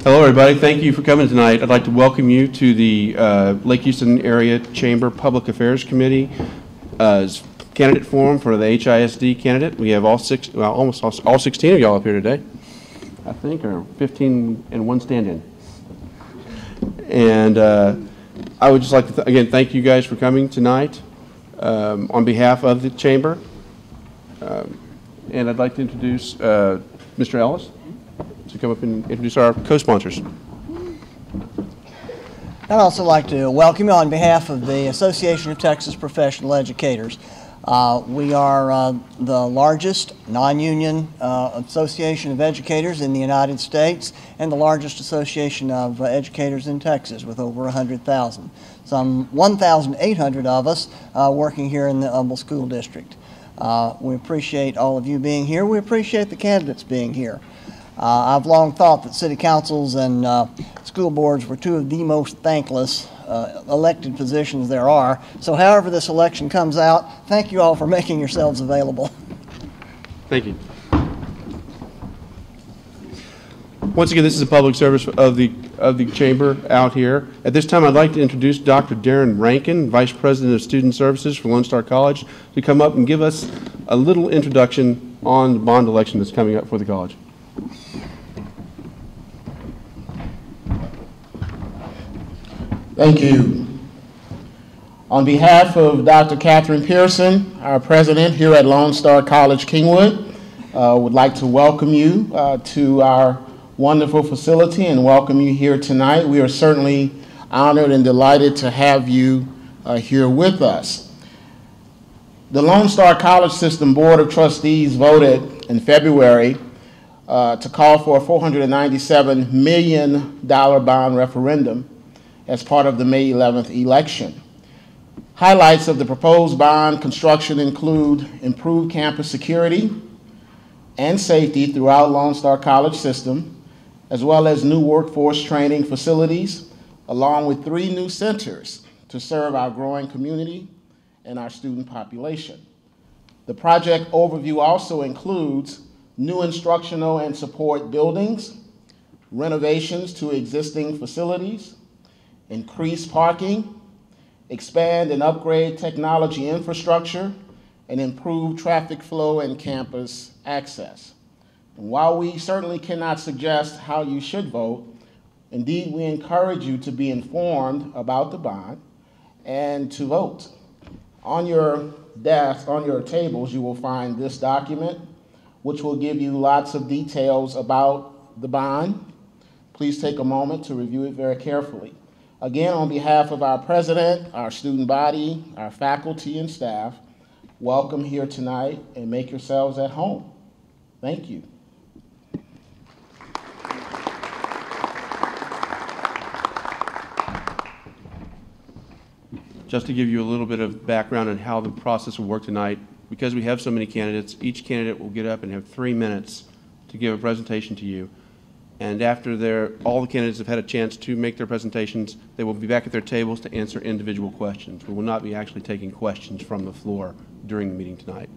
Hello, everybody. Thank you for coming tonight. I'd like to welcome you to the Lake Houston Area Chamber Public Affairs Committee candidate forum for the HISD candidate. We have almost all 16 of y'all up here today, I think, or 15 and one stand-in. And I would just like to, again, thank you guys for coming tonight on behalf of the Chamber. And I'd like to introduce Mr. Ellis to come up and introduce our co-sponsors. I'd also like to welcome you on behalf of the Association of Texas Professional Educators. We are the largest non-union association of educators in the United States and the largest association of educators in Texas with over 100,000. Some 1,800 of us working here in the Humble School District. We appreciate all of you being here. We appreciate the candidates being here. I've long thought that city councils and school boards were two of the most thankless elected positions there are. So however this election comes out, thank you all for making yourselves available. Thank you. Once again, this is a public service of the Chamber out here. At this time, I'd like to introduce Dr. Darren Rankin, Vice President of Student Services for Lone Star College, to come up and give us a little introduction on the bond election that's coming up for the college. Thank you. On behalf of Dr. Catherine Pearson, our president here at Lone Star College-Kingwood, would like to welcome you to our wonderful facility and welcome you here tonight. We are certainly honored and delighted to have you here with us. The Lone Star College System Board of Trustees voted in February to call for a $497 million bond referendum as part of the May 11th election. Highlights of the proposed bond construction include improved campus security and safety throughout Lone Star College system, as well as new workforce training facilities, along with 3 new centers to serve our growing community and our student population. The project overview also includes new instructional and support buildings, renovations to existing facilities, increase parking, expand and upgrade technology infrastructure, and improve traffic flow and campus access. And while we certainly cannot suggest how you should vote, indeed we encourage you to be informed about the bond and to vote. On your desk, on your tables, you will find this document, which will give you lots of details about the bond. Please take a moment to review it very carefully. Again, on behalf of our president, our student body, our faculty and staff, welcome here tonight and make yourselves at home. Thank you. Just to give you a little bit of background on how the process will work tonight, because we have so many candidates, each candidate will get up and have 3 minutes to give a presentation to you. And after all the candidates have had a chance to make their presentations, they will be back at their tables to answer individual questions. We will not be actually taking questions from the floor during the meeting tonight.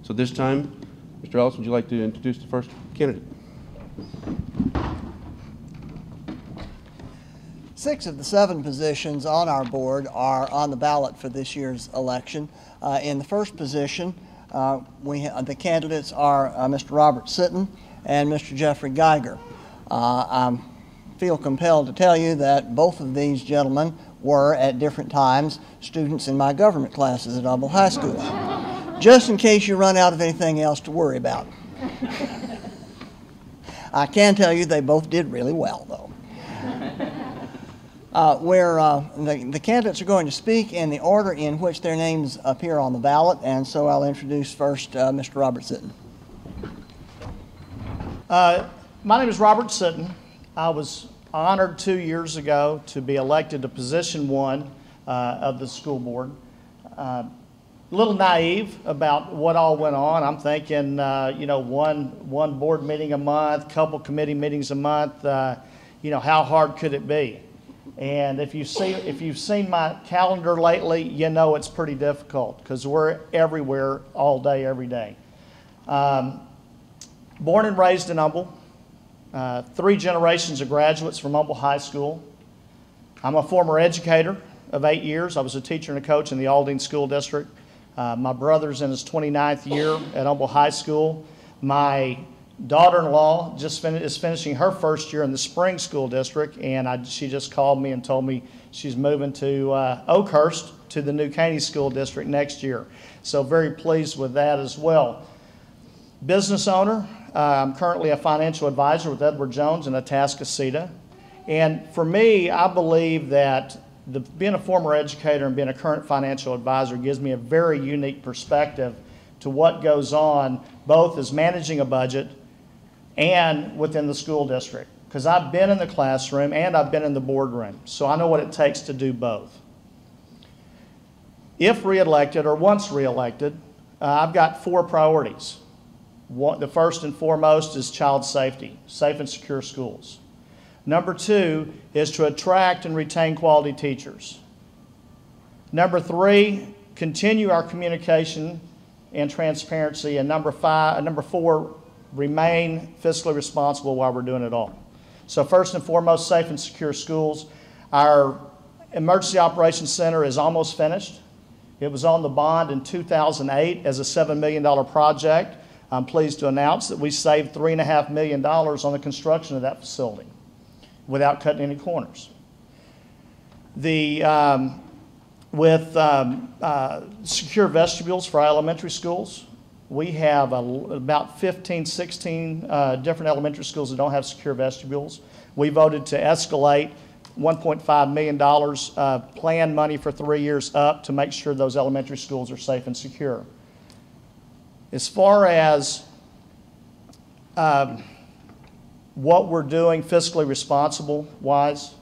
So this time, Mr. Ellis, would you like to introduce the first candidate? 6 of the 7 positions on our board are on the ballot for this year's election. In the first position, the candidates are Mr. Robertson and Mr. Jeffrey Geiger. I feel compelled to tell you that both of these gentlemen were, at different times, students in my government classes at Humble High School. Just in case you run out of anything else to worry about. I can tell you they both did really well, though. The candidates are going to speak in the order in which their names appear on the ballot, and so I'll introduce first Mr. Robertson. My name is Robert Sitton. I was honored 2 years ago to be elected to position 1 of the school board. A little naive about what all went on. I'm thinking, one board meeting a month, couple committee meetings a month. How hard could it be? And if you've seen my calendar lately, you know it's pretty difficult because we're everywhere all day, every day. Born and raised in Humble. 3 generations of graduates from Humble High School. I'm a former educator of 8 years. I was a teacher and a coach in the Aldine School District. My brother's in his 29th year at Humble High School. My daughter-in-law is finishing her first year in the Spring School District, and she just called me and told me she's moving to Oakhurst to the New Caney School District next year. So very pleased with that as well. Business owner. I'm currently a financial advisor with Edward Jones in Atascocita. And for me, I believe that being a former educator and being a current financial advisor gives me a very unique perspective to what goes on both as managing a budget and within the school district. Because I've been in the classroom and I've been in the boardroom, so I know what it takes to do both. If reelected or once reelected, I've got 4 priorities. The first and foremost is child safety, safe and secure schools. Number 2 is to attract and retain quality teachers. Number 3, continue our communication and transparency. And number 4, remain fiscally responsible while we're doing it all. So first and foremost, safe and secure schools. Our Emergency Operations Center is almost finished. It was on the bond in 2008 as a $7 million project. I'm pleased to announce that we saved $3.5 million on the construction of that facility without cutting any corners. With secure vestibules for our elementary schools, we have about 15, 16 different elementary schools that don't have secure vestibules. We voted to escalate $1.5 million planned money for 3 years up to make sure those elementary schools are safe and secure. As far as what we're doing fiscally responsible wise,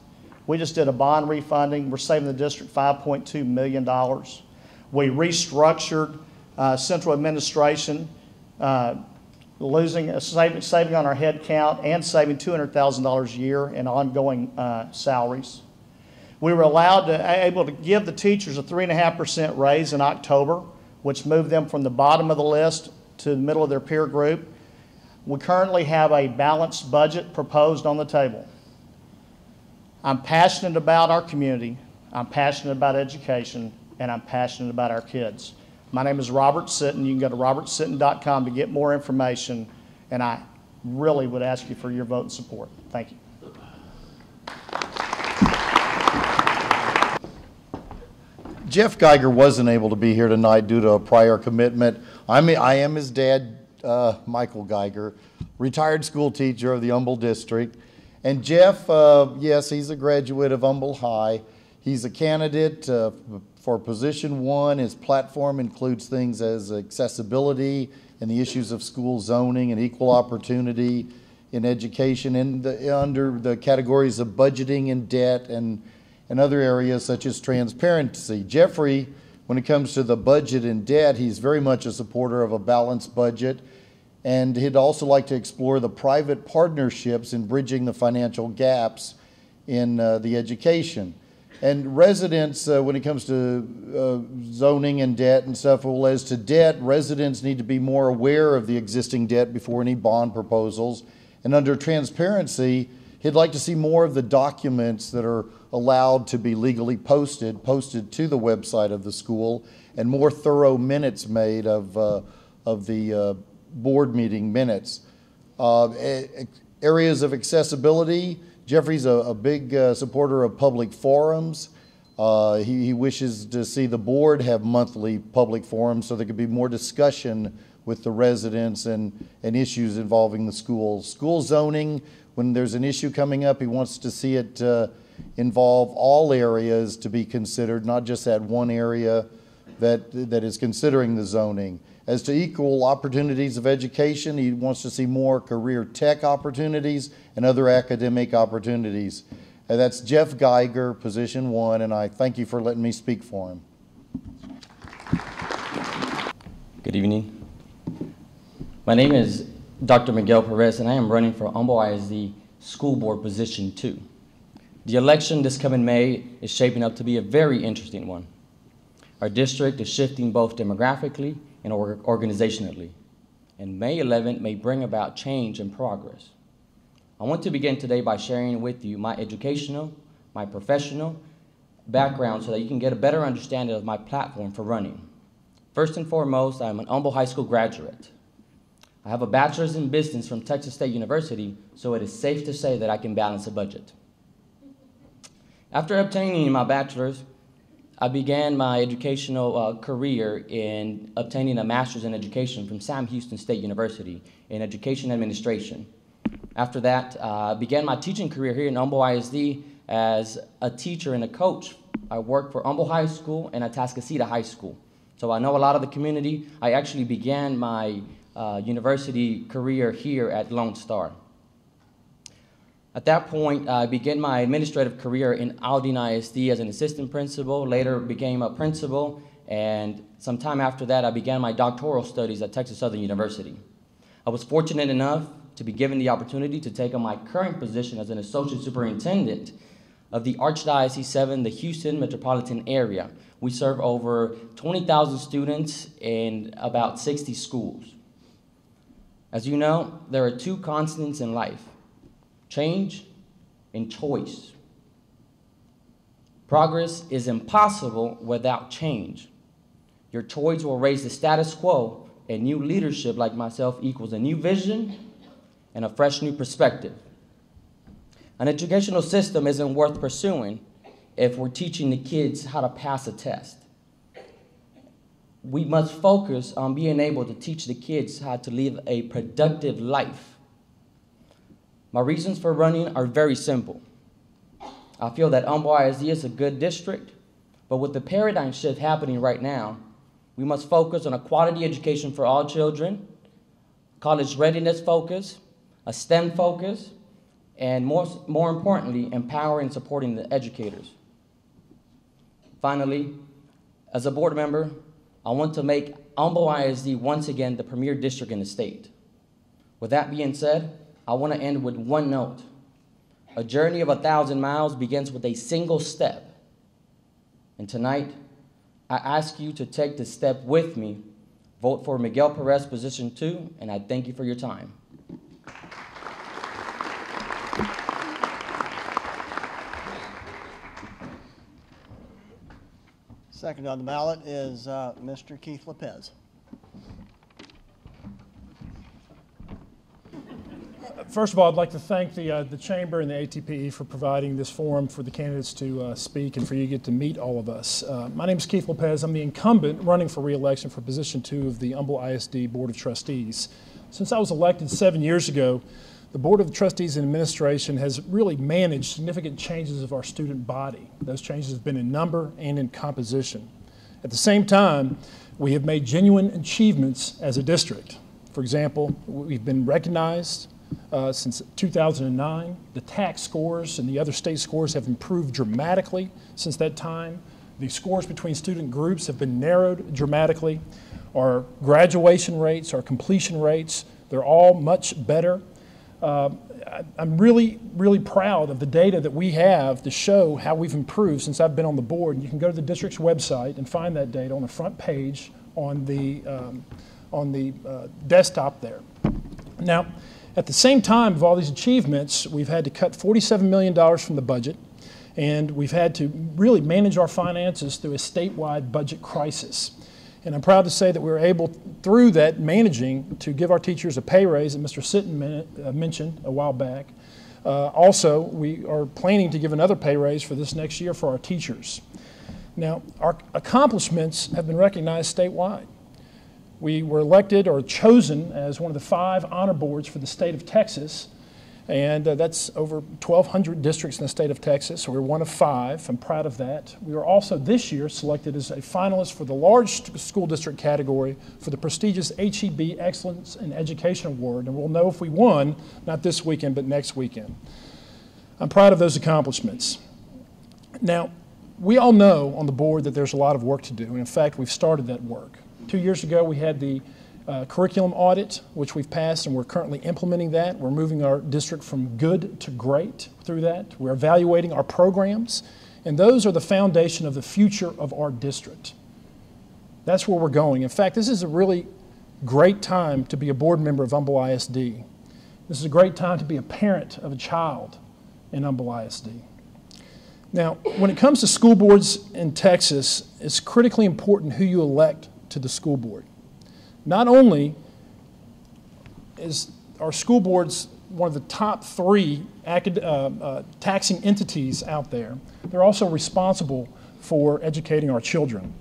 we just did a bond refunding. We're saving the district $5.2 million. We restructured central administration, saving on our head count and saving $200,000 a year in ongoing salaries. We were able to give the teachers a 3.5% raise in October, which moved them from the bottom of the list to the middle of their peer group. We currently have a balanced budget proposed on the table. I'm passionate about our community, I'm passionate about education, and I'm passionate about our kids. My name is Robert Sitton. You can go to robertsitton.com to get more information, and I really would ask you for your vote and support. Thank you. Jeff Geiger wasn't able to be here tonight due to a prior commitment. I am his dad, Michael Geiger, retired school teacher of the Humble District. And Jeff, yes, he's a graduate of Humble High. He's a candidate for position 1. His platform includes things as accessibility and the issues of school zoning and equal opportunity in education under the categories of budgeting and debt and other areas such as transparency. Jeffrey, when it comes to the budget and debt, he's very much a supporter of a balanced budget, and he'd also like to explore the private partnerships in bridging the financial gaps in the education. And residents, when it comes to zoning and debt and stuff, well, as to debt, residents need to be more aware of the existing debt before any bond proposals. And under transparency, he'd like to see more of the documents that are allowed to be legally posted to the website of the school, and more thorough minutes made of the board meeting minutes. Areas of accessibility, Jeffrey's a big supporter of public forums. He wishes to see the board have monthly public forums so there could be more discussion with the residents and issues involving the schools. School zoning, when there's an issue coming up, he wants to see it involve all areas to be considered, not just that one area that is considering the zoning. As to equal opportunities of education, he wants to see more career tech opportunities and other academic opportunities. And that's Jeff Geiger, position 1, and I thank you for letting me speak for him. Good evening. My name is Dr. Miguel Perez, and I am running for Humble ISD School Board Position 2. The election this coming May is shaping up to be a very interesting one. Our district is shifting both demographically and organizationally, and May 11th may bring about change and progress. I want to begin today by sharing with you my educational, my professional background so that you can get a better understanding of my platform for running. First and foremost, I'm an Humble High School graduate. I have a bachelor's in business from Texas State University, so it is safe to say that I can balance a budget. After obtaining my bachelor's, I began my educational career in obtaining a master's in education from Sam Houston State University in education administration. After that, I began my teaching career here in Humble ISD as a teacher and a coach. I worked for Humble High School and Atascocita High School. So I know a lot of the community. I actually began my university career here at Lone Star. At that point, I began my administrative career in Aldine ISD as an assistant principal, later became a principal, and sometime after that, I began my doctoral studies at Texas Southern University. I was fortunate enough to be given the opportunity to take on my current position as an associate superintendent of the Archdiocese 7, the Houston metropolitan area. We serve over 20,000 students in about 60 schools. As you know, there are two constants in life: change and choice. Progress is impossible without change. Your choice will raise the status quo, and new leadership like myself equals a new vision and a fresh new perspective. An educational system isn't worth pursuing if we're teaching the kids how to pass a test. We must focus on being able to teach the kids how to live a productive life. My reasons for running are very simple. I feel that Humble ISD is a good district, but with the paradigm shift happening right now, we must focus on a quality education for all children, college readiness focus, a STEM focus, and more importantly, empowering and supporting the educators. Finally, as a board member, I want to make Humble ISD once again the premier district in the state. With that being said, I want to end with one note. A journey of 1,000 miles begins with a single step. And tonight, I ask you to take this step with me. Vote for Miguel Perez, position 2, and I thank you for your time. Second on the ballot is Mr. Heath Lopez. First of all, I'd like to thank the Chamber and the ATPE for providing this forum for the candidates to speak and for you to get to meet all of us. My name is Heath Lopez. I'm the incumbent running for re-election for position 2 of the Humble ISD Board of Trustees. Since I was elected 7 years ago, the Board of Trustees and Administration has really managed significant changes of our student body. Those changes have been in number and in composition. At the same time, we have made genuine achievements as a district. For example, we've been recognized since 2009. The tax scores and the other state scores have improved dramatically since that time. The scores between student groups have been narrowed dramatically. Our graduation rates, our completion rates, they're all much better. I'm really, really proud of the data that we have to show how we've improved since I've been on the board. You can go to the district's website and find that data on the front page on the desktop there. Now, at the same time of all these achievements, we've had to cut $47 million from the budget, and we've had to really manage our finances through a statewide budget crisis. And I'm proud to say that we were able, through that managing, to give our teachers a pay raise that Mr. Sitton mentioned a while back. Also, we are planning to give another pay raise for this next year for our teachers. Now, our accomplishments have been recognized statewide. We were elected or chosen as one of the 5 honor boards for the state of Texas, and that's over 1,200 districts in the state of Texas, so we're one of 5. I'm proud of that. We were also this year selected as a finalist for the large school district category for the prestigious HEB Excellence in Education Award, and we'll know if we won, not this weekend, but next weekend. I'm proud of those accomplishments. Now, we all know on the board that there's a lot of work to do, and in fact, we've started that work. 2 years ago, we had the curriculum audit, which we've passed, and we're currently implementing that. We're moving our district from good to great through that. We're evaluating our programs, and those are the foundation of the future of our district. That's where we're going. In fact, this is a really great time to be a board member of Humble ISD. This is a great time to be a parent of a child in Humble ISD. Now, when it comes to school boards in Texas, it's critically important who you elect to the school board. Not only is our school boards one of the top 3 taxing entities out there, they're also responsible for educating our children.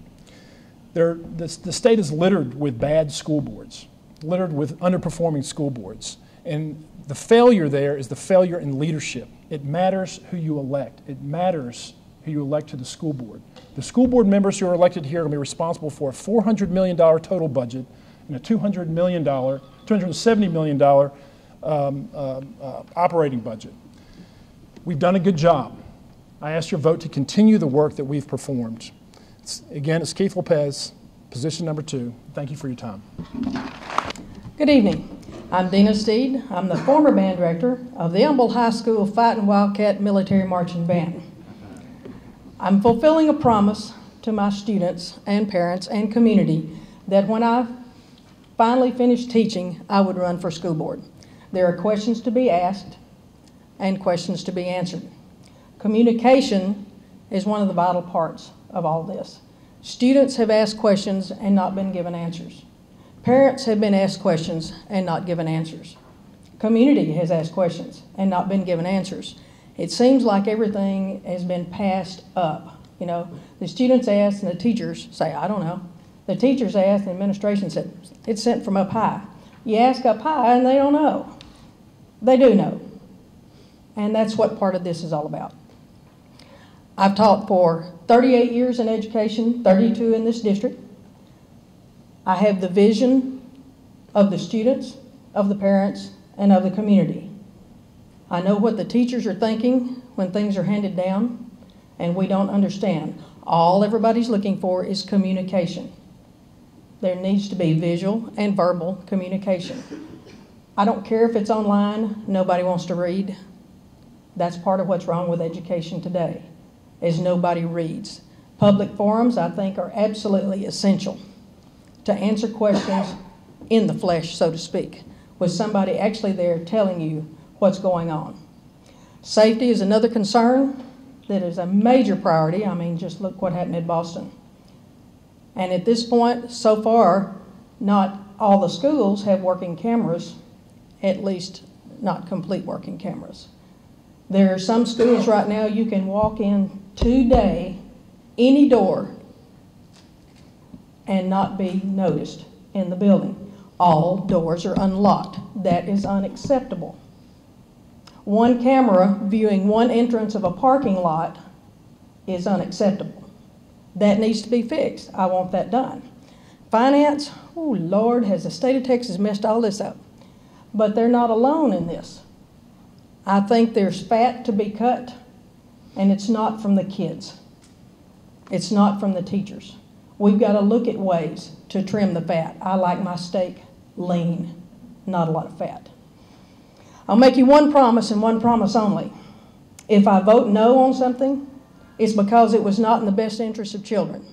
The state is littered with bad school boards, littered with underperforming school boards. And the failure there is the failure in leadership. It matters who you elect. It matters who you elect to the school board. The school board members who are elected here are going to be responsible for a $400 million total budget and a $270 million operating budget. We've done a good job. I ask your vote to continue the work that we've performed. Again, it's Heath Lopez, position number 2. Thank you for your time. Good evening. I'm Dina Steed. I'm the former band director of the Humble High School Fighting Wildcat Military Marching Band. I'm fulfilling a promise to my students and parents and community that when I finally finish teaching, I would run for school board. There are questions to be asked and questions to be answered. Communication is one of the vital parts of all this. Students have asked questions and not been given answers. Parents have been asked questions and not given answers. Community has asked questions and not been given answers. It seems like everything has been passed up. You know, the students ask and the teachers say, I don't know. The teachers ask and the administration said, it's sent from up high. You ask up high and they don't know. They do know. And that's what part of this is all about. I've taught for 38 years in education, 32 in this district. I have the vision of the students, of the parents, and of the community. I know what the teachers are thinking when things are handed down and we don't understand. All everybody's looking for is communication. There needs to be visual and verbal communication. I don't care if it's online, nobody wants to read. That's part of what's wrong with education today, is nobody reads. Public forums, I think, are absolutely essential to answer questions in the flesh, so to speak, with somebody actually there telling you what's going on. Safety is another concern that is a major priority. I mean, just look what happened in Boston. And at this point, so far, not all the schools have working cameras, at least not complete working cameras. There are some schools right now you can walk in today, any door, and not be noticed in the building. All doors are unlocked. That is unacceptable. One camera viewing one entrance of a parking lot is unacceptable. That needs to be fixed. I want that done. Finance, oh Lord, has the state of Texas messed all this up? But they're not alone in this. I think there's fat to be cut, and it's not from the kids. It's not from the teachers. We've got to look at ways to trim the fat. I like my steak lean, not a lot of fat. I'll make you one promise and one promise only. If I vote no on something, it's because it was not in the best interest of children.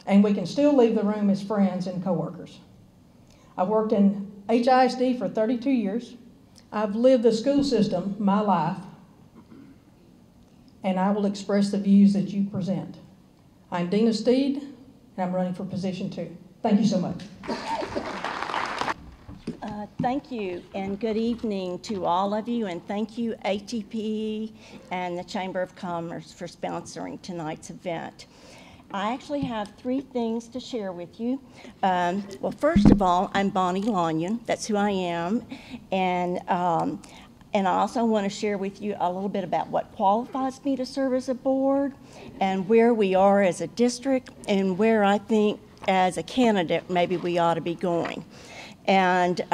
And we can still leave the room as friends and coworkers. I worked in HISD for 32 years. I've lived the school system my life, and I will express the views that you present. I'm Dina Steed, and I'm running for position 2. Thank you so much. Thank you, and good evening to all of you, and thank you ATPE and the Chamber of Commerce for sponsoring tonight's event. I actually have 3 things to share with you. Well, first of all, I'm Bonnie Lanyon. That's who I am, and I also want to share with you a little bit about what qualifies me to serve as a board and where we are as a district and where I think as a candidate maybe we ought to be going. And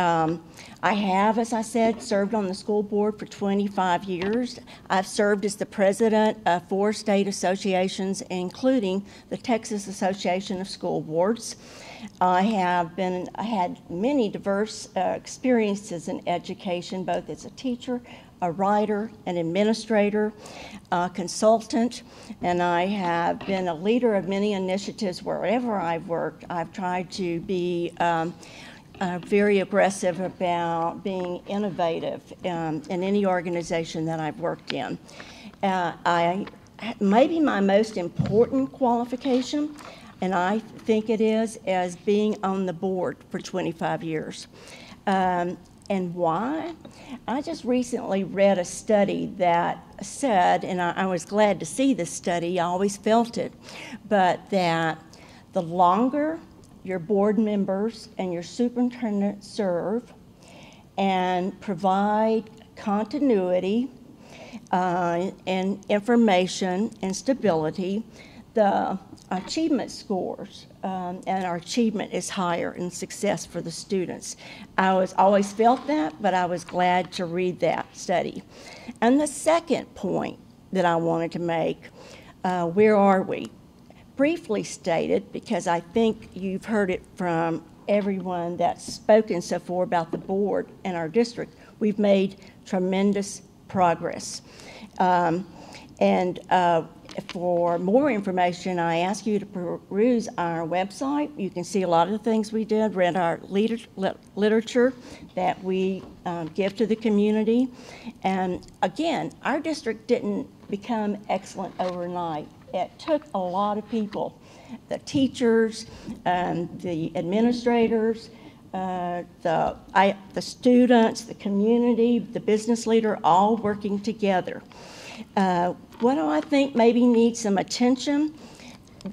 I have, as I said, served on the school board for 25 years. I've served as the president of 4 state associations, including the Texas Association of School Boards. I had many diverse experiences in education, both as a teacher, a writer, an administrator, a consultant, and I have been a leader of many initiatives wherever I've worked. I've tried to be very aggressive about being innovative in any organization that I've worked in. Maybe my most important qualification, and I think it is, as being on the board for 25 years. And why? I just recently read a study that said, and I was glad to see this study, I always felt it, but that the longer your board members and your superintendent serve and provide continuity and information and stability, the achievement scores and our achievement is higher in success for the students. I always felt that, but I was glad to read that study. And the second point that I wanted to make, where are we? Briefly stated, because I think you've heard it from everyone that's spoken so far about the board and our district, we've made tremendous progress. For more information, I ask you to peruse our website. You can see a lot of the things we did, read our literature that we give to the community. And again, our district didn't become excellent overnight. It took a lot of people, the teachers, the administrators, the students, the community, the business leader, all working together. What do I think maybe needs some attention?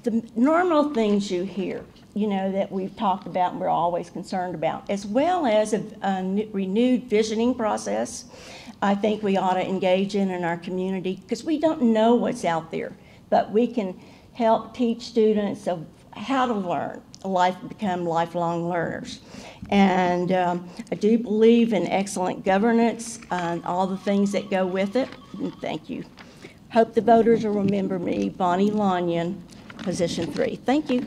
The normal things you hear, you know, that we've talked about and we're always concerned about, as well as a renewed visioning process. I think we ought to engage in our community, because we don't know what's out there, but we can help teach students of how to learn, become lifelong learners. And I do believe in excellent governance and all the things that go with it. And thank you. Hope the voters will remember me, Bonnie Lanyon, position 3. Thank you.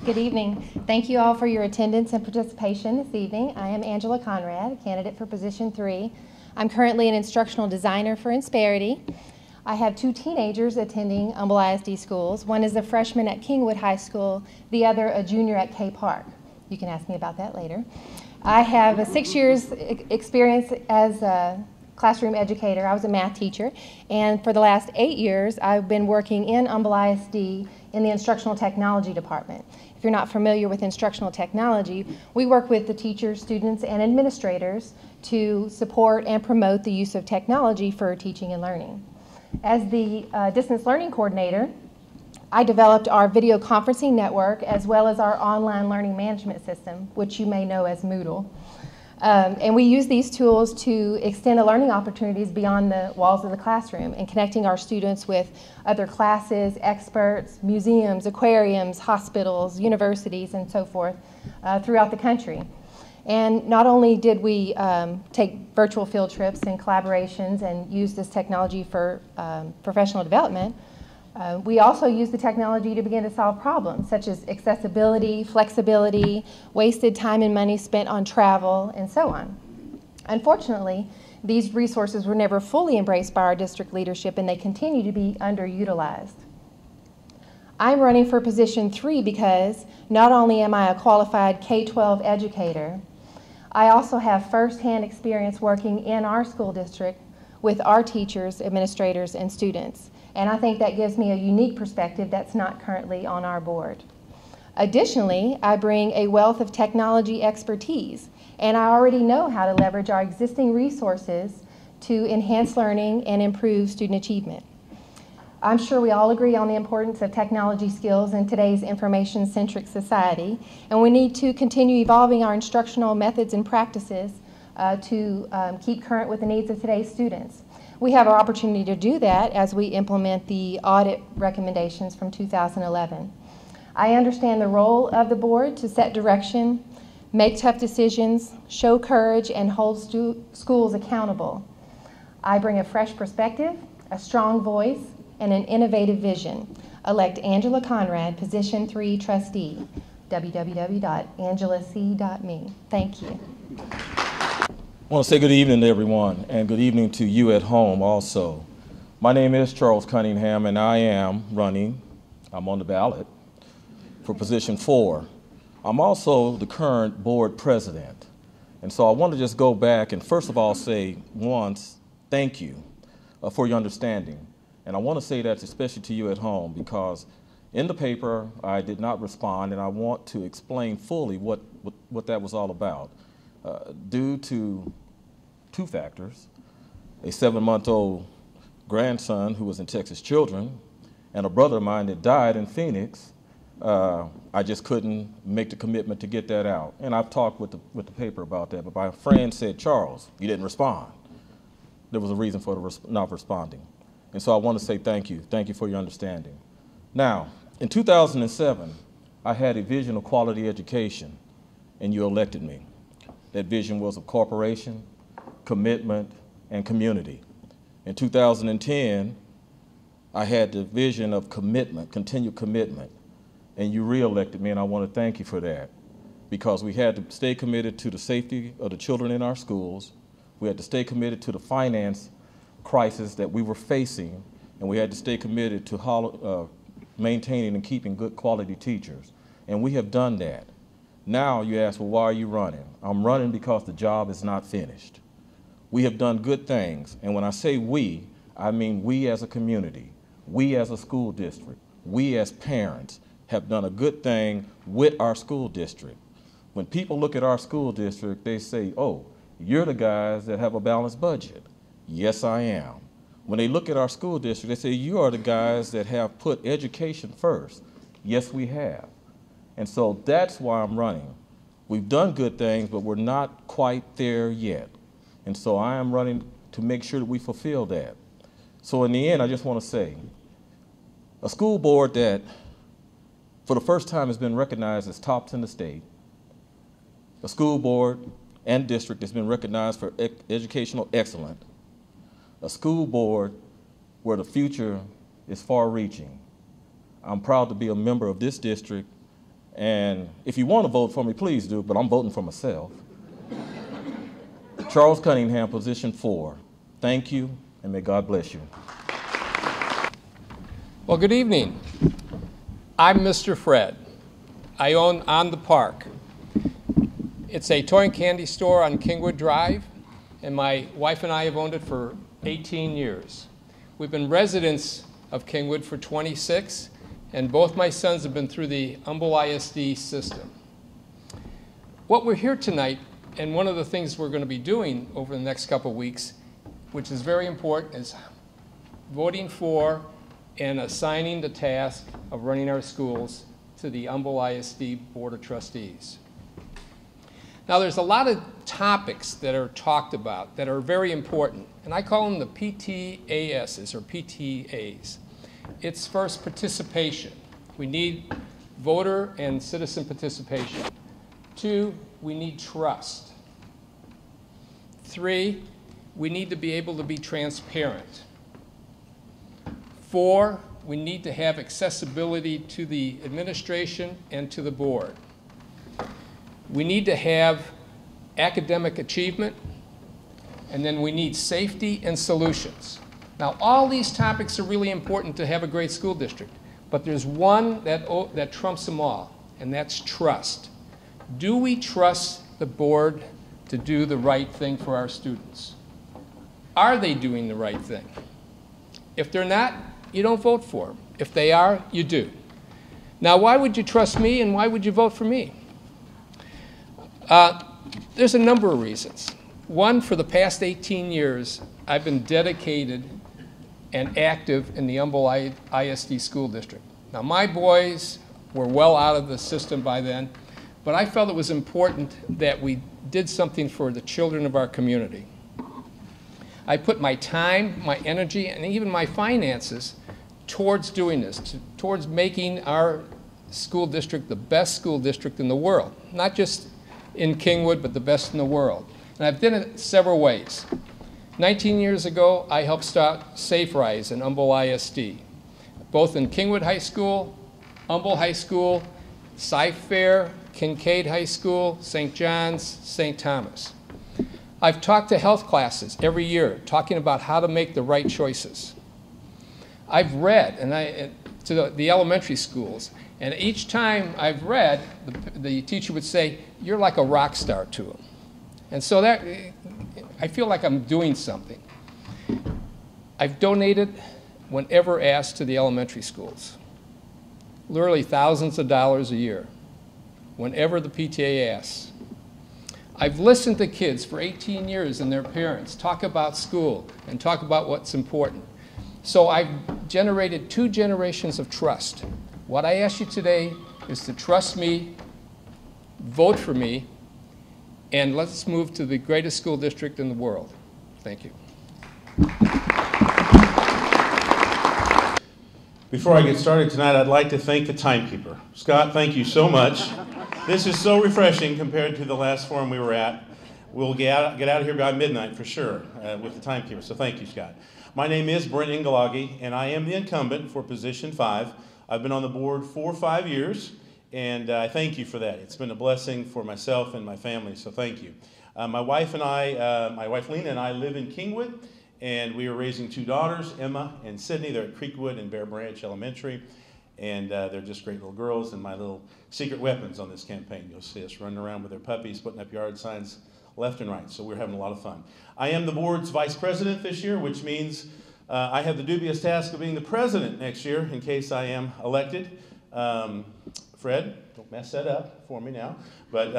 Good evening. Thank you all for your attendance and participation this evening. I am Angela Conrad, candidate for position 3. I'm currently an instructional designer for Insperity. I have 2 teenagers attending Humble ISD schools. One is a freshman at Kingwood High School, the other a junior at K Park. You can ask me about that later. I have a 6 years experience as a classroom educator. I was a math teacher, and for the last 8 years I've been working in Humble ISD in the instructional technology department. If you're not familiar with instructional technology, we work with the teachers, students, and administrators to support and promote the use of technology for teaching and learning. As the distance learning coordinator, I developed our video conferencing network as well as our online learning management system, which you may know as Moodle. And we use these tools to extend the learning opportunities beyond the walls of the classroom and connecting our students with other classes, experts, museums, aquariums, hospitals, universities, and so forth throughout the country. And not only did we take virtual field trips and collaborations and use this technology for professional development, we also use the technology to begin to solve problems such as accessibility, flexibility, wasted time and money spent on travel, and so on. Unfortunately, these resources were never fully embraced by our district leadership, and they continue to be underutilized. I'm running for position 3 because not only am I a qualified K-12 educator, I also have firsthand experience working in our school district with our teachers, administrators, and students. And I think that gives me a unique perspective that's not currently on our board. Additionally, I bring a wealth of technology expertise, and I already know how to leverage our existing resources to enhance learning and improve student achievement. I'm sure we all agree on the importance of technology skills in today's information-centric society, and we need to continue evolving our instructional methods and practices to keep current with the needs of today's students. We have our opportunity to do that as we implement the audit recommendations from 2011. I understand the role of the board to set direction, make tough decisions, show courage, and hold schools accountable. I bring a fresh perspective, a strong voice, and an innovative vision. Elect Angela Conrad, position 3 trustee, www.angelac.me. Thank you. I want to say good evening to everyone, and good evening to you at home also. My name is Charles Cunningham, and I am running, I'm on the ballot, for position 4. I'm also the current board president. And so I want to just go back and first of all say once, thank you for your understanding. And I want to say that especially to you at home, because in the paper I did not respond, and I want to explain fully what that was all about. Due to two factors, a 7-month-old grandson who was in Texas Children and a brother of mine that died in Phoenix, I just couldn't make the commitment to get that out. And I've talked with the paper about that, but my friend said, Charles, you didn't respond. There was a reason for not responding. And so I want to say thank you. Thank you for your understanding. Now, in 2007, I had a vision of quality education, and you elected me. That vision was of corporation, commitment, and community. In 2010, I had the vision of commitment, continued commitment, and you re-elected me, and I want to thank you for that, because we had to stay committed to the safety of the children in our schools, we had to stay committed to the finance crisis that we were facing, and we had to stay committed to maintaining and keeping good quality teachers, and we have done that. Now you ask, well, why are you running? I'm running because the job is not finished. We have done good things, and when I say we, I mean we as a community, we as a school district, we as parents have done a good thing with our school district. When people look at our school district, they say, oh, you're the guys that have a balanced budget. Yes, I am. When they look at our school district, they say, you are the guys that have put education first. Yes, we have. And so that's why I'm running. We've done good things, but we're not quite there yet. And so I am running to make sure that we fulfill that. So in the end, I just want to say, a school board that for the first time has been recognized as tops in the state, a school board and district that's been recognized for educational excellence, a school board where the future is far-reaching. I'm proud to be a member of this district, and if you want to vote for me, please do, but I'm voting for myself. Charles Cunningham, position 4. Thank you, and may God bless you. Well, good evening. I'm Mr. Fred. I own On the Park. It's a toy and candy store on Kingwood Drive, and my wife and I have owned it for 18 years. We've been residents of Kingwood for 26, and both my sons have been through the Humble ISD system. What we're here tonight, and one of the things we're going to be doing over the next couple of weeks, which is very important, is voting for and assigning the task of running our schools to the Humble ISD Board of Trustees. Now, there's a lot of topics that are talked about that are very important, and I call them the PTASs, or PTAs. It's first participation. We need voter and citizen participation. 2, we need trust. 3, we need to be able to be transparent. 4, we need to have accessibility to the administration and to the board. We need to have academic achievement, and then we need safety and solutions. Now, all these topics are really important to have a great school district, but there's one that trumps them all, and that's trust. Do we trust the board to do the right thing for our students? Are they doing the right thing? If they're not, you don't vote for them. If they are, you do. Now, why would you trust me, and why would you vote for me? There's a number of reasons. One, for the past 18 years, I've been dedicated and active in the Humble ISD School District. Now, my boys were well out of the system by then, but I felt it was important that we did something for the children of our community. I put my time, my energy, and even my finances towards doing this, towards making our school district the best school district in the world, not just in Kingwood, but the best in the world. And I've done it several ways. 19 years ago, I helped start Safe Rise in Humble ISD, both in Kingwood High School, Humble High School, Cy-Fair, Kincaid High School, St. John's, St. Thomas. I've talked to health classes every year, talking about how to make the right choices. I've read to the elementary schools, And each time I've read, the teacher would say, "You're like a rock star to him." And so that, I feel like I'm doing something. I've donated whenever asked to the elementary schools, literally thousands of dollars a year, whenever the PTA asks. I've listened to kids for 18 years and their parents talk about school and talk about what's important. So I've generated 2 generations of trust. What I ask you today is to trust me, vote for me, and let's move to the greatest school district in the world. Thank you. Before I get started tonight, I'd like to thank the timekeeper. Scott, thank you so much. This is so refreshing compared to the last forum we were at. We'll get out of here by midnight for sure with the timekeeper, so thank you, Scott. My name is Brent Ingelagi, and I am the incumbent for position 5. I've been on the board for 5 years, and I thank you for that. It's been a blessing for myself and my family, so thank you. My wife Lena and I live in Kingwood, and we are raising 2 daughters, Emma and Sydney. They're at Creekwood and Bear Branch Elementary, and they're just great little girls and my little secret weapons on this campaign. You'll see us running around with their puppies, putting up yard signs left and right, so we're having a lot of fun. I am the board's vice president this year, which means I have the dubious task of being the president next year in case I am elected. Fred, don't mess that up for me now, but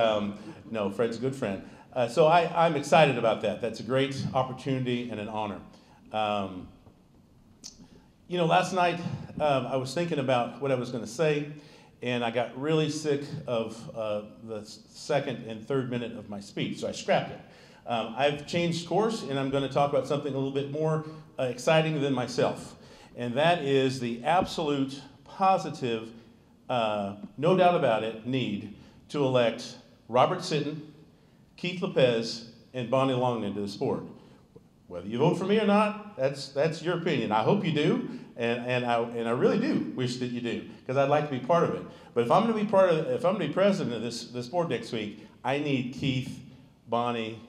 no, Fred's a good friend. So I'm excited about that. That's a great opportunity and an honor. You know, last night I was thinking about what I was going to say, and I got really sick of the second and third minute of my speech, so I scrapped it. I've changed course, and I'm going to talk about something a little bit more exciting than myself, and that is the absolute, positive, no doubt about it, need to elect Robertson, Heath Lopez, and Bonnie Longman to this board. Whether you vote for me or not, that's your opinion. I hope you do, and I really do wish that you do, because I'd like to be part of it. But if I'm going to be president of this board next week, I need Keith, Bonnie,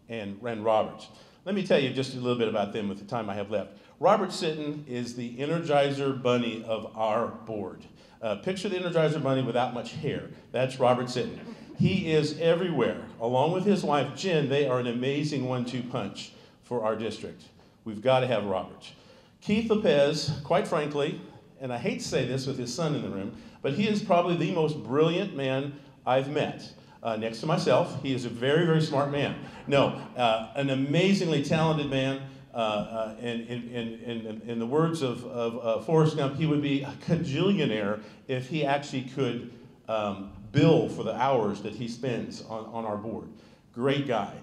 and Robert. Let me tell you just a little bit about them with the time I have left. Robert Sitton is the Energizer Bunny of our board. Picture the Energizer Bunny without much hair. That's Robert Sitton. He is everywhere. Along with his wife, Jen, they are an amazing 1-2 punch for our district. We've got to have Robert. Keith Lopez, quite frankly, and I hate to say this with his son in the room, but he is probably the most brilliant man I've met. Next to myself, he is a very, very smart man. No, an amazingly talented man. In the words of Forrest Gump, he would be a cajillionaire if he actually could bill for the hours that he spends on our board. Great guy.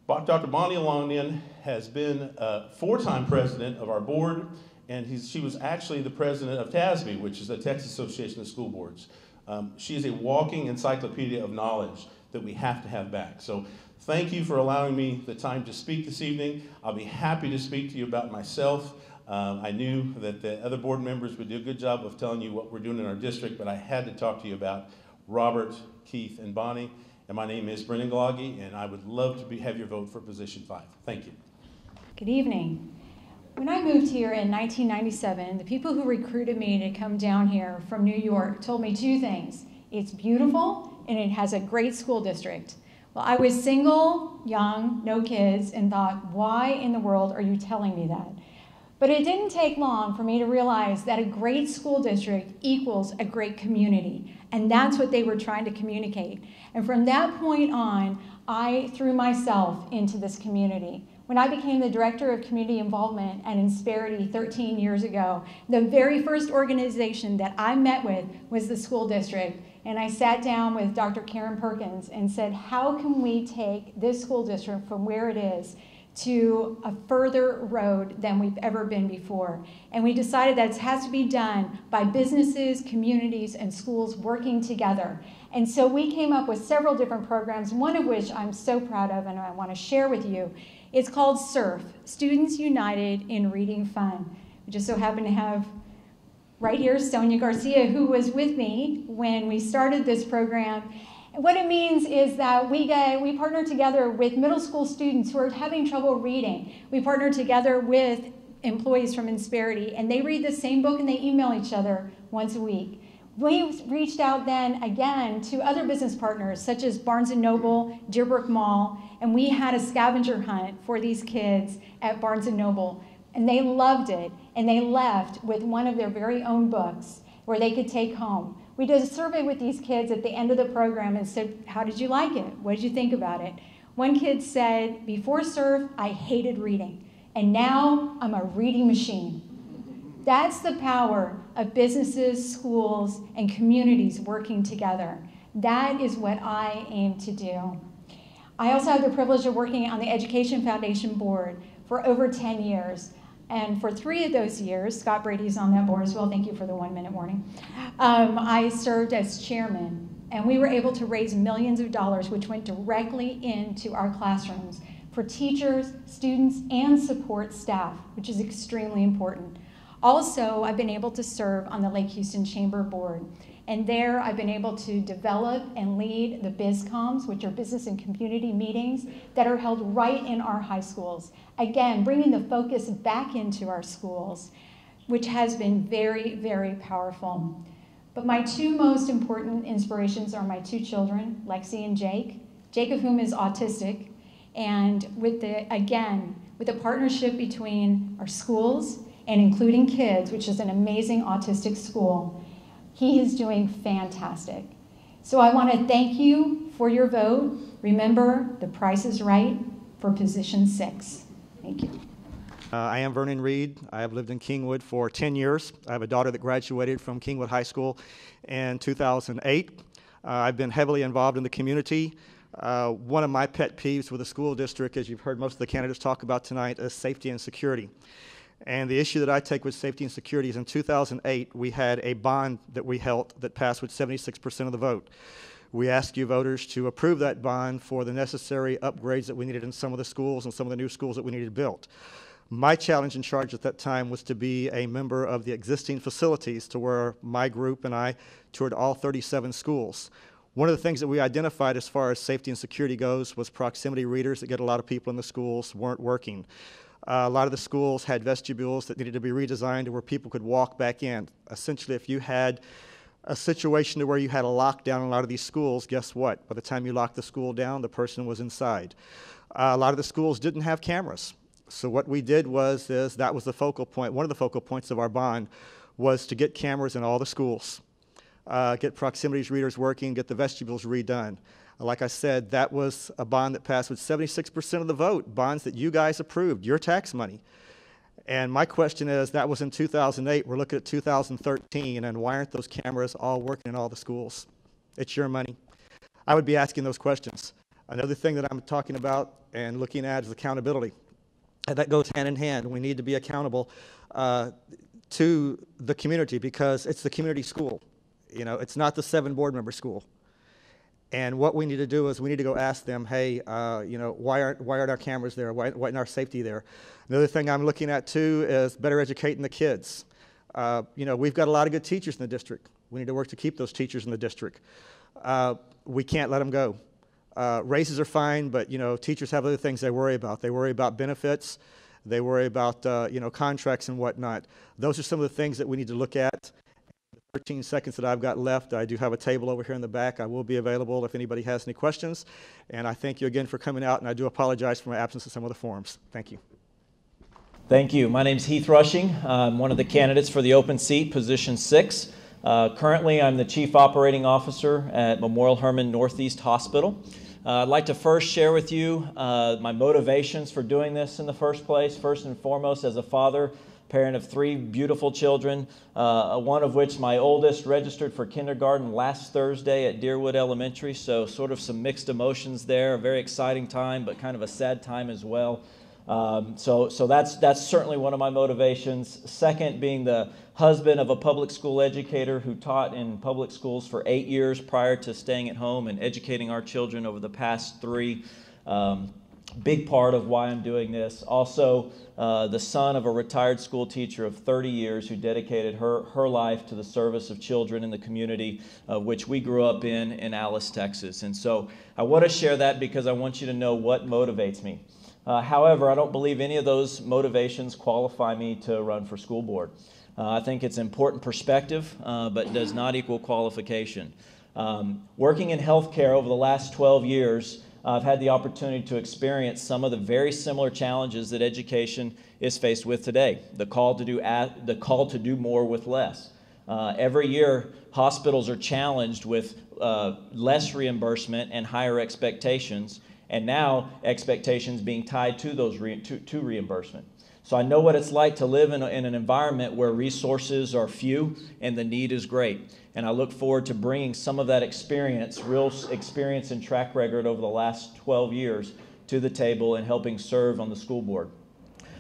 Dr. Bonnie Longman has been a 4-time president of our board, and she was actually the president of TASB, which is the Texas Association of School Boards. She is a walking encyclopedia of knowledge that we have to have back. So thank you for allowing me the time to speak this evening. I'll be happy to speak to you about myself. I knew that the other board members would do a good job of telling you what we're doing in our district, but I had to talk to you about Robert, Keith, and Bonnie. And my name is Brendan Galagi, and I would love to have your vote for position 5. Thank you. Good evening. When I moved here in 1997, the people who recruited me to come down here from New York told me 2 things. It's beautiful, and it has a great school district. Well, I was single, young, no kids, and thought, why in the world are you telling me that? But it didn't take long for me to realize that a great school district equals a great community, and that's what they were trying to communicate. And from that point on, I threw myself into this community. When I became the Director of Community Involvement at Insperity 13 years ago, the very first organization that I met with was the school district. And I sat down with Dr. Karen Perkins and said, how can we take this school district from where it is to a further road than we've ever been before? And we decided that it has to be done by businesses, communities, and schools working together. And so we came up with several different programs, one of which I'm so proud of and I want to share with you. It's called SURF, Students United in Reading Fun. We just so happen to have right here Sonia Garcia, who was with me when we started this program. And what it means is that we partner together with middle school students who are having trouble reading. We partner together with employees from Insperity, and they read the same book and they email each other once a week. We reached out then again to other business partners such as Barnes & Noble, Deerbrook Mall, and we had a scavenger hunt for these kids at Barnes & Noble. And they loved it, and they left with one of their very own books where they could take home. We did a survey with these kids at the end of the program and said, how did you like it? What did you think about it? One kid said, before surf, I hated reading, and now I'm a reading machine. That's the power of businesses, schools, and communities working together. That is what I aim to do. I also have the privilege of working on the Education Foundation Board for over 10 years. And for 3 of those years, Scott Brady's on that board as well, thank you for the 1-minute warning, I served as chairman. And we were able to raise millions of dollars, which went directly into our classrooms for teachers, students, and support staff, which is extremely important. Also, I've been able to serve on the Lake Houston Chamber Board. And there, I've been able to develop and lead the BizComs, which are business and community meetings that are held right in our high schools. Again, bringing the focus back into our schools, which has been very, very powerful. But my 2 most important inspirations are my 2 children, Lexi and Jake. Jake of whom is autistic. And with the partnership between our schools and Including Kids, which is an amazing autistic school, he is doing fantastic. So I want to thank you for your vote. Remember, the price is right for position 6. Thank you. I am Vernon Reid. I have lived in Kingwood for 10 years. I have a daughter that graduated from Kingwood High School in 2008. I've been heavily involved in the community. One of my pet peeves with the school district, as you've heard most of the candidates talk about tonight, is safety and security. And the issue that I take with safety and security is in 2008, we had a bond that we held that passed with 76% of the vote. We asked you voters to approve that bond for the necessary upgrades that we needed in some of the schools and some of the new schools that we needed built. My challenge in charge at that time was to be a member of the existing facilities to where my group and I toured all 37 schools. One of the things that we identified as far as safety and security goes was proximity readers that get a lot of people in the schools weren't working. A lot of the schools had vestibules that needed to be redesigned to where people could walk back in. Essentially, if you had a situation to where you had a lockdown in a lot of these schools, guess what? By the time you locked the school down, the person was inside. A lot of the schools didn't have cameras. So what we did was that was the focal point. One of the focal points of our bond was to get cameras in all the schools, get proximity readers working, get the vestibules redone. Like I said, that was a bond that passed with 76% of the vote, bonds that you guys approved, your tax money. And my question is, that was in 2008, we're looking at 2013, and why aren't those cameras all working in all the schools? It's your money. I would be asking those questions. Another thing that I'm talking about and looking at is accountability. And that goes hand in hand. We need to be accountable to the community because it's the community school. You know, it's not the 7 board member school. And what we need to do is we need to go ask them, hey, you know, why aren't our cameras there? Why isn't our safety there? Another thing I'm looking at too is better educating the kids. You know, we've got a lot of good teachers in the district. We need to work to keep those teachers in the district. We can't let them go. Raises are fine, but you know, teachers have other things they worry about. They worry about benefits. They worry about you know, contracts and whatnot. Those are some of the things that we need to look at. 13 seconds that I've got left, I do have a table over here in the back. I will be available if anybody has any questions. And I thank you again for coming out, and I do apologize for my absence at some of the forums. Thank you. Thank you. My name's Heath Rushing. I'm one of the candidates for the open seat, position 6. Currently, I'm the Chief Operating Officer at Memorial Hermann Northeast Hospital. I'd like to first share with you my motivations for doing this in the first place. First and foremost, as a father, parent of 3 beautiful children, one of which my oldest registered for kindergarten last Thursday at Deerwood Elementary, so sort of some mixed emotions there, a very exciting time, but kind of a sad time as well. So that's certainly one of my motivations. Second, being the husband of a public school educator who taught in public schools for 8 years prior to staying at home and educating our children over the past 3. Big part of why I'm doing this. Also, the son of a retired school teacher of 30 years who dedicated her life to the service of children in the community, which we grew up in Alice, Texas. And so I want to share that because I want you to know what motivates me. However, I don't believe any of those motivations qualify me to run for school board. I think it's important perspective, but does not equal qualification. Working in healthcare over the last 12 years, I've had the opportunity to experience some of the very similar challenges that education is faced with today. The call to do more with less. Every year, hospitals are challenged with less reimbursement and higher expectations, and now expectations being tied to those to reimbursement. So I know what it's like to live in an environment where resources are few and the need is great. And I look forward to bringing some of that experience, real experience and track record over the last 12 years to the table and helping serve on the school board.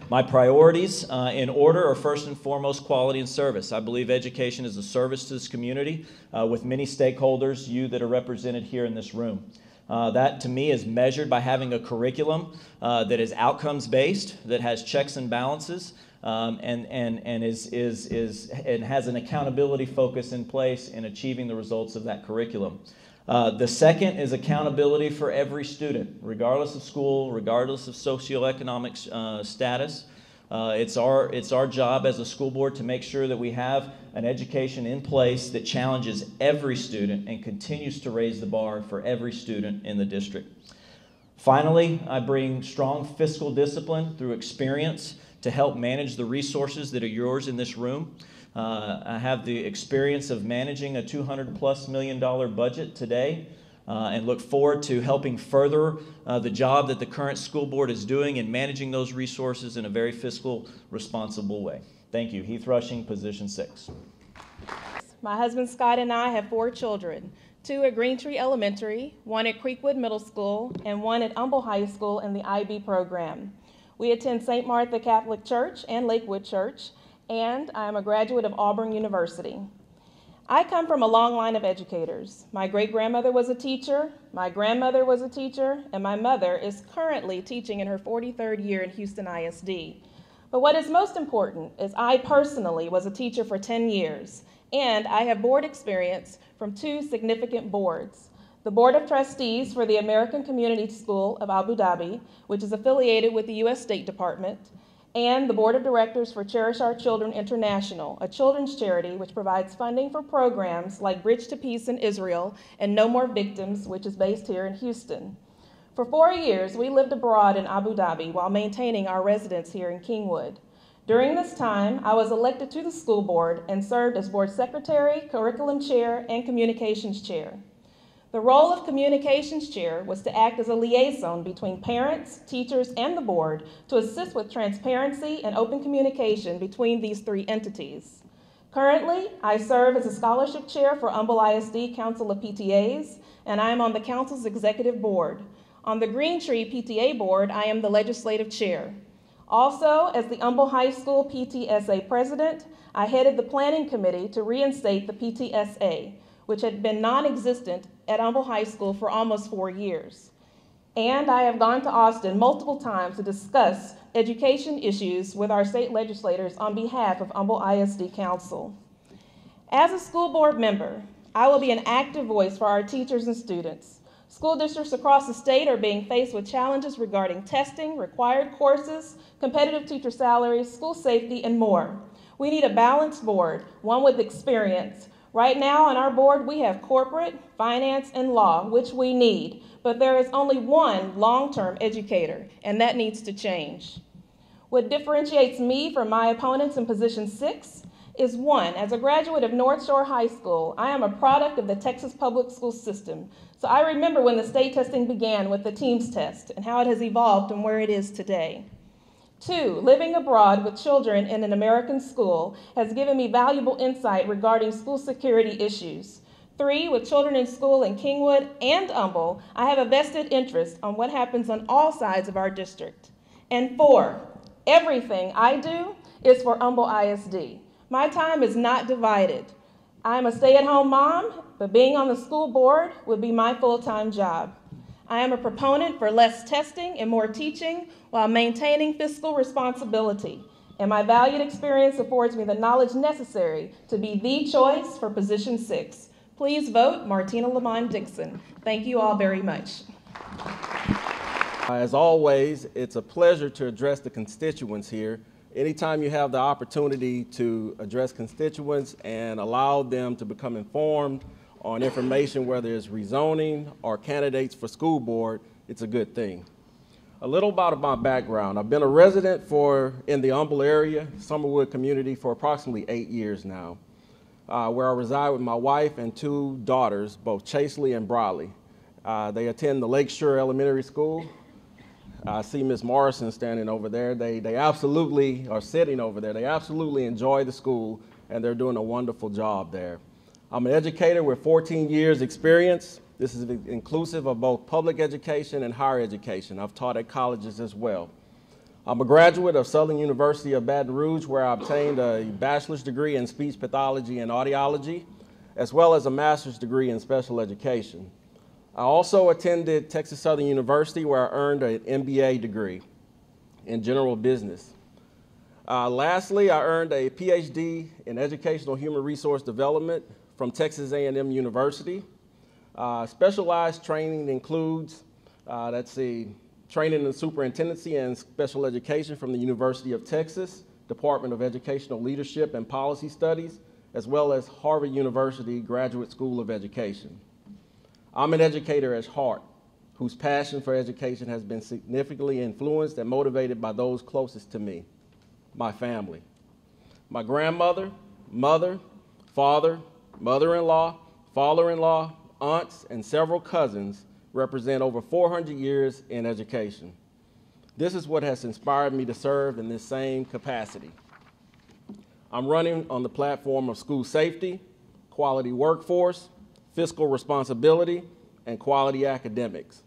My priorities in order are first and foremost quality and service. I believe education is a service to this community with many stakeholders, you that are represented here in this room. That to me is measured by having a curriculum that is outcomes based, that has checks and balances, and has an accountability focus in place in achieving the results of that curriculum. The second is accountability for every student, regardless of school, regardless of socioeconomic status. It's our job as a school board to make sure that we have an education in place that challenges every student and continues to raise the bar for every student in the district. Finally, I bring strong fiscal discipline through experience to help manage the resources that are yours in this room. I have the experience of managing a $200+ million budget today and look forward to helping further the job that the current school board is doing in managing those resources in a very fiscal responsible way. Thank you. Heath Rushing, position 6. My husband Scott and I have 4 children, 2 at Green Tree Elementary, 1 at Creekwood Middle School, and 1 at Humble High School in the IB program. We attend St. Martha Catholic Church and Lakewood Church, and I am a graduate of Auburn University. I come from a long line of educators. My great-grandmother was a teacher, my grandmother was a teacher, and my mother is currently teaching in her 43rd year in Houston ISD. But what is most important is I personally was a teacher for 10 years, and I have board experience from 2 significant boards. The Board of Trustees for the American Community School of Abu Dhabi, which is affiliated with the U.S. State Department, and the Board of Directors for Cherish Our Children International, a children's charity which provides funding for programs like Bridge to Peace in Israel and No More Victims, which is based here in Houston. For 4 years, we lived abroad in Abu Dhabi while maintaining our residence here in Kingwood. During this time, I was elected to the school board and served as board secretary, curriculum chair, and communications chair. The role of communications chair was to act as a liaison between parents, teachers, and the board to assist with transparency and open communication between these 3 entities. Currently, I serve as a scholarship chair for Humble ISD Council of PTAs, and I am on the council's executive board. On the Green Tree PTA board, I am the legislative chair. Also, as the Humble High School PTSA president, I headed the planning committee to reinstate the PTSA, which had been non-existent at Humble High School for almost 4 years. And I have gone to Austin multiple times to discuss education issues with our state legislators on behalf of Humble ISD Council. As a school board member, I will be an active voice for our teachers and students. School districts across the state are being faced with challenges regarding testing, required courses, competitive teacher salaries, school safety, and more. We need a balanced board, one with experience. Right now on our board, we have corporate, finance, and law, which we need, but there is only one long-term educator, and that needs to change. What differentiates me from my opponents in position 6 is 1, as a graduate of North Shore High School, I am a product of the Texas public school system. So I remember when the state testing began with the TEAMS test and how it has evolved and where it is today. 2, living abroad with children in an American school has given me valuable insight regarding school security issues. 3, with children in school in Kingwood and Humble, I have a vested interest on what happens on all sides of our district. And 4, everything I do is for Humble ISD. My time is not divided. I'm a stay-at-home mom, but being on the school board would be my full-time job. I am a proponent for less testing and more teaching while maintaining fiscal responsibility. And my valued experience affords me the knowledge necessary to be the choice for position 6. Please vote Martina Lamont Dixon. Thank you all very much. As always, it's a pleasure to address the constituents here. Anytime you have the opportunity to address constituents and allow them to become informed on information, whether it's rezoning or candidates for school board, it's a good thing. A little about my background. I've been a resident in the Humble area, Summerwood community, for approximately 8 years now, where I reside with my wife and 2 daughters, both Chaseley and Briley. They attend the Lakeshore Elementary School. I see Ms. Morrison standing over there. They absolutely are sitting over there. They absolutely enjoy the school, and they're doing a wonderful job there. I'm an educator with 14 years experience. This is inclusive of both public education and higher education. I've taught at colleges as well. I'm a graduate of Southern University of Baton Rouge, where I obtained a bachelor's degree in speech pathology and audiology, as well as a master's degree in special education. I also attended Texas Southern University, where I earned an MBA degree in general business. Lastly, I earned a PhD in educational human resource development from Texas A&M University. Specialized training includes, training in superintendency and special education from the University of Texas, Department of Educational Leadership and Policy Studies, as well as Harvard University Graduate School of Education. I'm an educator at heart, whose passion for education has been significantly influenced and motivated by those closest to me, my family. My grandmother, mother, father, mother-in-law, father-in-law, aunts, and several cousins represent over 400 years in education. This is what has inspired me to serve in this same capacity. I'm running on the platform of school safety, quality workforce, fiscal responsibility, and quality academics.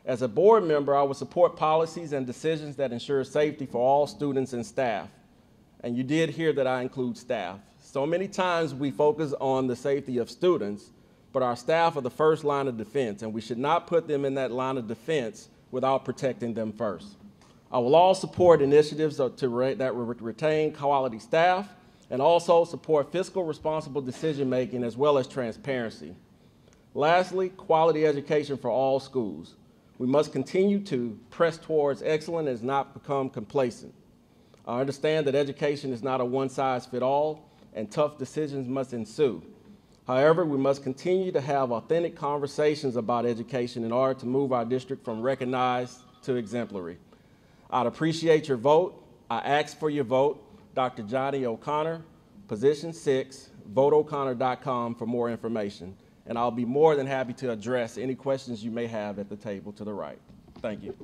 As a board member, I will support policies and decisions that ensure safety for all students and staff. And you did hear that I include staff. So many times we focus on the safety of students, but our staff are the first line of defense, and we should not put them in that line of defense without protecting them first. I will also support initiatives that retain quality staff, and also support fiscal responsible decision-making as well as transparency. Lastly, quality education for all schools. We must continue to press towards excellence and not become complacent. I understand that education is not a one-size-fits-all, and tough decisions must ensue. However, we must continue to have authentic conversations about education in order to move our district from recognized to exemplary. I'd appreciate your vote. I ask for your vote. Dr. Johnny O'Connor, position 6, voteoconnor.com for more information. And I'll be more than happy to address any questions you may have at the table to the right. Thank you.